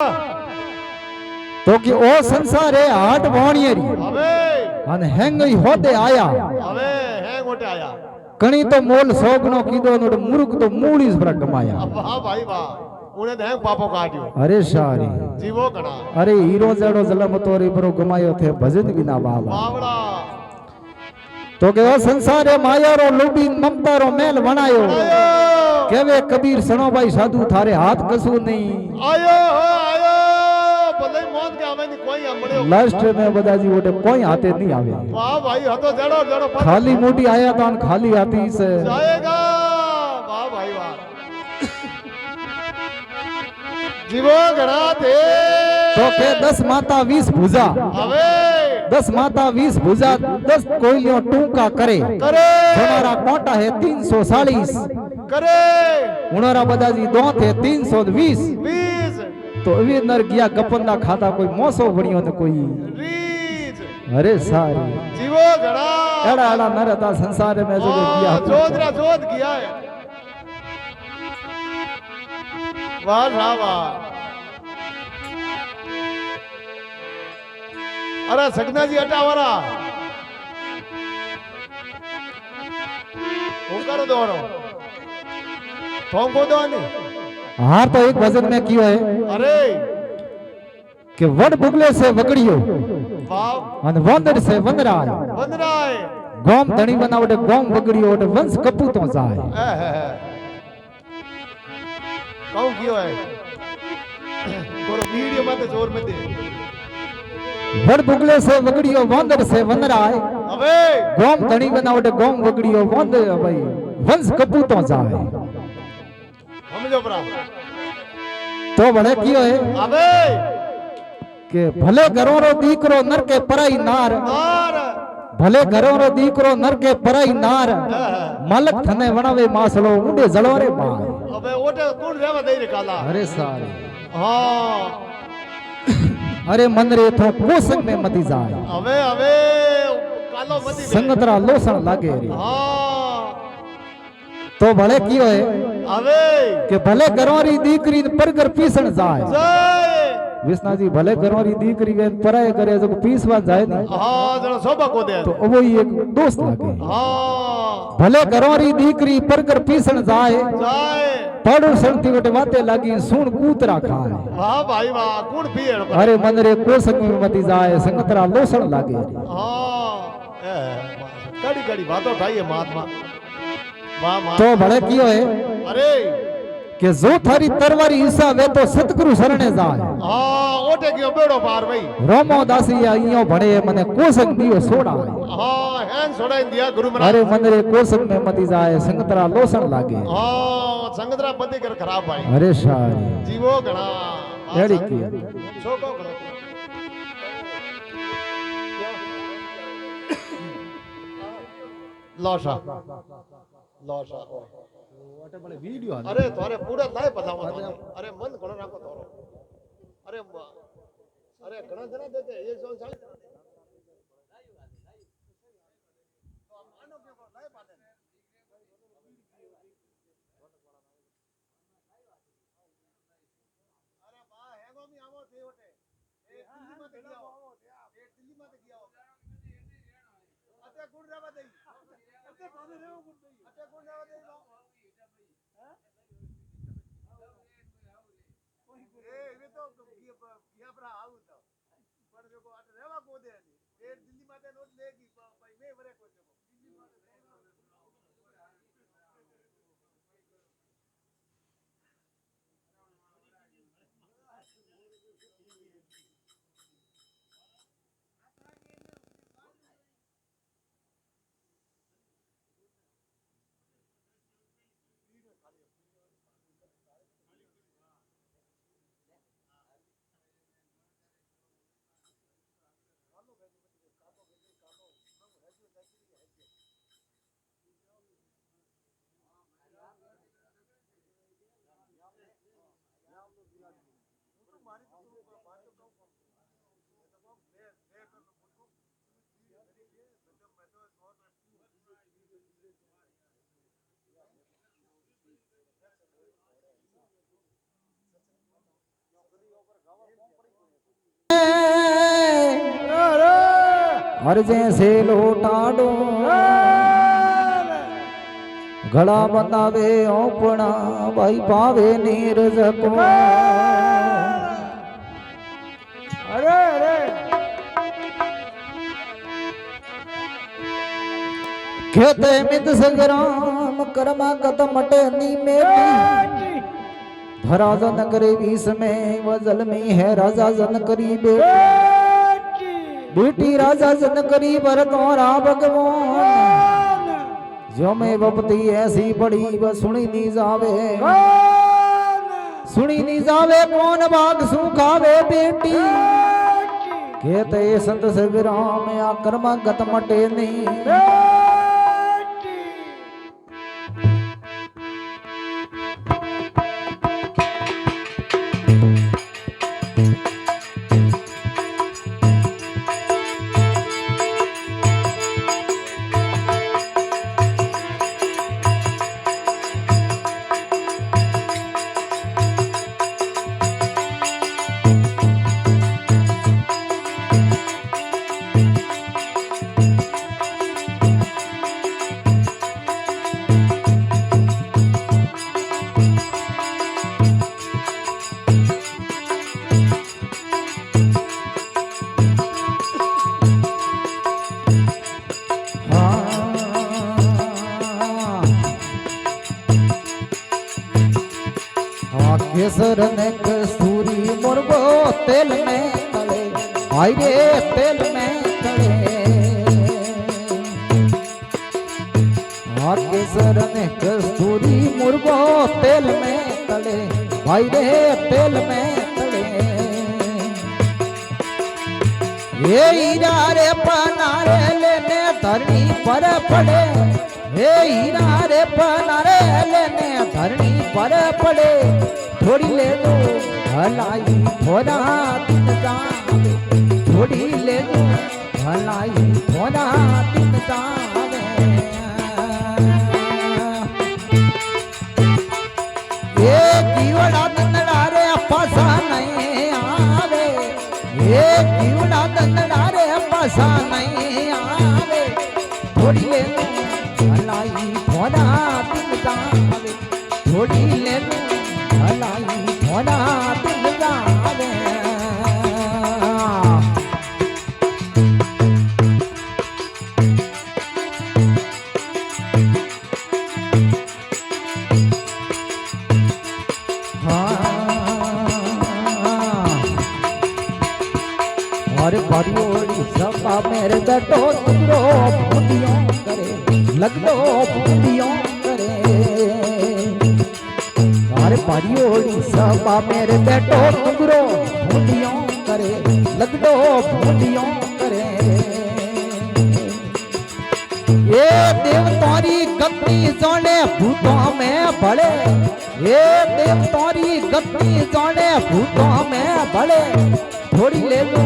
तो कि ओ संसार है हाट वाणियरी હવે अन हेंगई होते आया હવે હેંગ ઓટે આયા कणी तो मोल सोगनो कीधो नोड मुरुक तो मूळीस पर कमाया વાહ ભાઈ વાહ ઉને હેંગ પાપો કાઢ્યો अरे सारी જીવો ઘણા अरे हीरो जड़ो जलम तोरी परो गमायो थे भजन बिना बाबा બાવડા तो के ओ संसार है माया रो लोभी ममता रो मेल बनायो આયો केवे कबीर सणो भाई साधु थारे हाथ कसू नहीं આયો હો આયો ભલે મોત કે આવે ની કોઈ સાંભળ્યો लास्ट में बदाजी ओटे कोई हाथे नहीं आवे વાહ ભાઈ હતો જડો જડો खाली मोटी आया तो खाली आती से જાયેગા વાહ ભાઈ વાહ જીવો ઘણા તે तो के 10 माता 20 भुजा હવે 10 माता 20 भुजा 10 कोयलियों टूका करे કરે हमारा कोटा है 340 કરે उनरा बदाजी दो थे 320 20 तो अभी नर गया गपंदा खाता कोई मोसो बणियो ने कोई 20 अरे सारी જીવો ઘણા एड़ा एड़ा नर था संसार में जो गया જોધરા જોધ ગયા है વાહ રાવા अरे सगना जी हटावरा હું કરો દોરો ફોંકો દો ને हार तो एक भजन में कियो है अरे कि वड बुगले से वगड़ियो वाव अन वंदर से वंदराय वंदराय गोम धणी बनावटे गोम वगड़ियो ओटे वंश कपूतो जाय कहूं कियो है थोड़ा वीडियो में तो जोर में दे वड बुगले से वगड़ियो वंदर से वंदराय अबे गोम धणी बनावटे गोम वगड़ियो वंद भाई वंश कपूतो जाय समझो परा तो बड़े कियो है अबे के भले घरों रो दीकरो नर के पराई नार नार भले घरों रो दीकरो नर के पराई नार मालक थने वणावे मासलो उडे जलो रे मार अबे ओटे कौन रेवा दे रे काला अरे सारे हां अरे मन रे थो कोसंग में मती जाए अबे अबे कालो मती दे संगतरा लोसण लागे रे हां तो भले कियो है अबे के भले घरों री दीकरी परगर पीसण जाए जय विष्णा जी भले घरों री दीकरी के पराए करे जो पीसवा जाए ना हां जरा सोबा को दे तो वो ही एक दोस्त लागे हां भले घरों री दीकरी परगर पीसण जाए जय पाड़ो सणती वटे वाते लागी सुन कूतरा खाए वाह भाई वाह कौन पिए अरे मन रे कोसंग में मती जाए संगतरा लोसण लागे हां कड़ी कड़ी बातों ठाई है महात्मा वाह वाह तो भले कियो है अरे के जो थारी तरवारी ईसा वे तो सतगुरु शरणे जाए हां ओटे गयो बेड़ो पार भाई रोमो दासी इयो भणे मने कोसंग दियो सोड़ा हां हैन छोड़ाई दिया गुरु महाराज अरे मन रे कोसंग में मती जाए संगतरा लोसण लागे हां संगतरा पति कर खराब भाई अरे शारी जीवो घणा एड़ी की छोको घणो लौशा लौशा ओटे बड़े वीडियो अरे तोरे पूरा लाए बताओ अरे मन घणो राखो तोरो अरे अरे घणा जना देते 140 हर जैसे लोटाडो गला बनावे ओपना भाई पावे नीरज को अरे अरे खेते मित संग्राम कर्मा कत मटे नी मेटी धरा जन करे बीस में वजल में है राजा जन करी बेटी राजा जन करी भरतौरा भगवान जो में बपती ऐसी बड़ी व सुनी नी जावे कौन बाग सुखावे बेटी कहते संत सगराम या कर्मा गत मटे नहीं केसर ने कस्तूरी मुर्गो तेल में तले भाई रे तेल में तले केसर ने कस्तूरी मुर्गो तेल में तले भाई रे तेल में तले ये हीरा रे पनारे लेने धरनी पर पड़े हे हीरा रे पनारे लेने धरनी पर पड़े थोड़ी ले लो भलाई थोड़ा दिन जावे थोड़ी ले लो भलाई थोड़ा दिन जावे ये कीवड़ा दंडा रे पासा नहीं आवे ये कीवड़ा दंडा रे पासा नहीं आवे थोड़ी ले लो भलाई थोड़ा दिन जावे थोड़ी ले लो भलाई थोड़ा दिन जावे और परियोड़ी सपा मेरे दटो तुरो बूंदियों करे लगलो बूंदियों करे परियोड़ी सबा मेरे बेटो तुगरो बूंदियों करे लगडो बूंदियों करे ये देव तोरी गद्दी जाने भूतों में भले ये देव तोरी गद्दी जाने भूतों में भले थोड़ी ले लो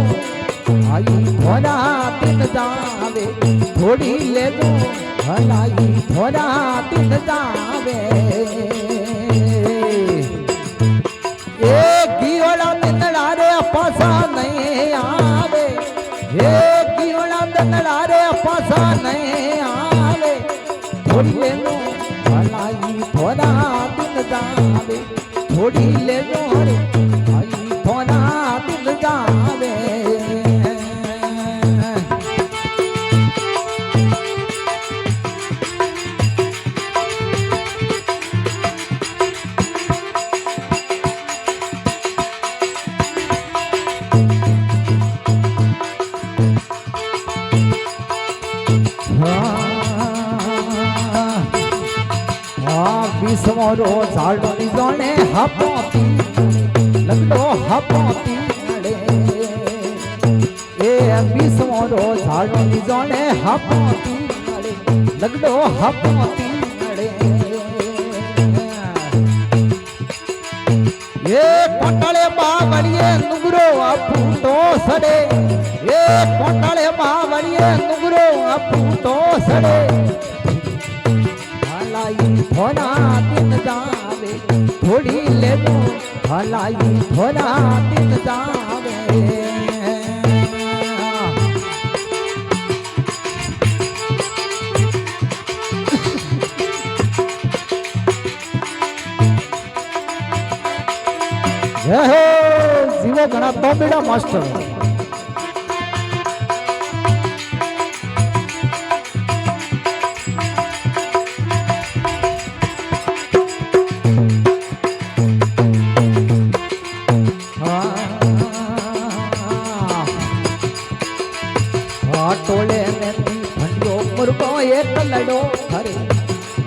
आई थोड़ा दिन जावे थोड़ी ले लो भलाई थोड़ा दिन जावे एक कीवड़ा दंडा रे पासा नहीं आवे एक कीवड़ा दंडा रे पासा नहीं आवे थोड़ी ले लो भलाई थोड़ा दिन जावे थोड़ी ले लो रे भाई थोड़ा दिन जावे बीसमोरो झाड़नी जाने हपोती लगलो हपोती नड़े ए बीसमोरो झाड़नी जाने हपोती नड़े लगलो हपोती नड़े ये कोटले बावड़िए नुगरो अपूतो सड़े ये कोटले बावड़िए नुगरो अपूतो सड़े भलाई थोड़ा दिन जावे थोड़ी ले लो भलाई थोड़ा दिन जावे जीवो घना बॉम्बेड़ा मास्टर टोले में भंडो मुर्गो एक लड़ो हरे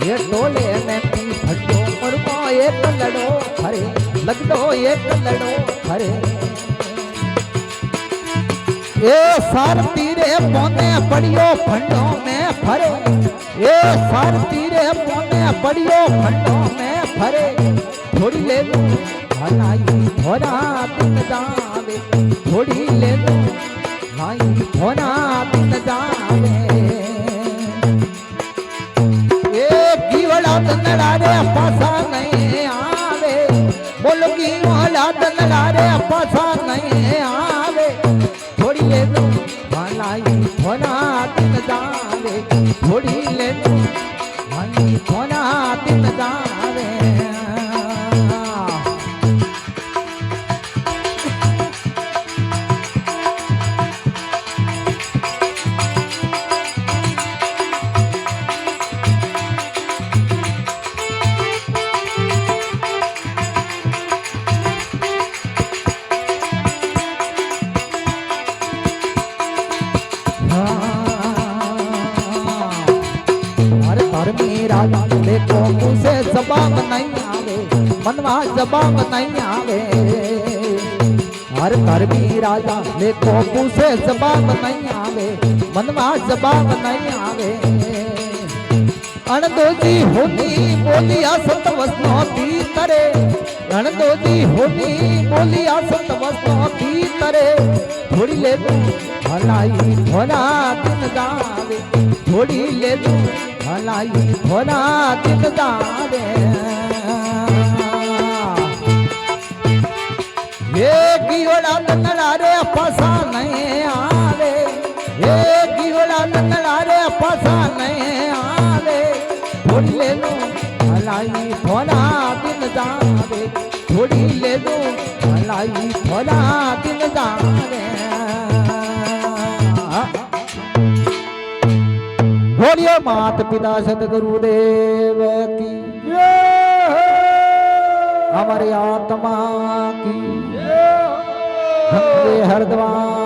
ये टोले में भंडो मुर्गो एक लड़ो हरे लगडो एक लड़ो हरे ए सार तीरे पौने पड़ियो भंडो में फरे ए सार तीरे पौने पड़ियो भंडो में फरे थोड़ी ले लो भलाई थोड़ा दिन जावे थोड़ी ले लो भाई थोड़ा दिन जावे ए कीवड़ा दंडा रे पासा नहीं आवे बोलो कीवड़ा दंडा रे पासा नहीं आवे थोड़ी ले लो भलाई थोड़ा दिन जावे थोड़ी ले लो भाई थोड़ा दिन जावे राजा देखो मुझे जबान नहीं आवे मनवा जबान नहीं आवे हर घर भी राजा देखो मुझे जबान नहीं आवे मनवा जबान नहीं आवे अणदोजी होनी बोलिया सत वसनो भीतरे अणदोजी होनी बोलिया सत वसनो भीतरे थोड़ी ले लो भलाई थोड़ा दिन जावे थोड़ी ले लो भलाई थोड़ा दिन जावे ये गियोड़ा नंगला रे पासा नहीं आवे ये गियोड़ा नंगला रे पासा नहीं आवे थोड़ी ले लो भलाई थोड़ा दिन जावे थोड़ी ले लो भलाई थोड़ा दिन जावे बोलिए मात पिता सतगुरुदेव की हमारे आत्मा की हरद्वार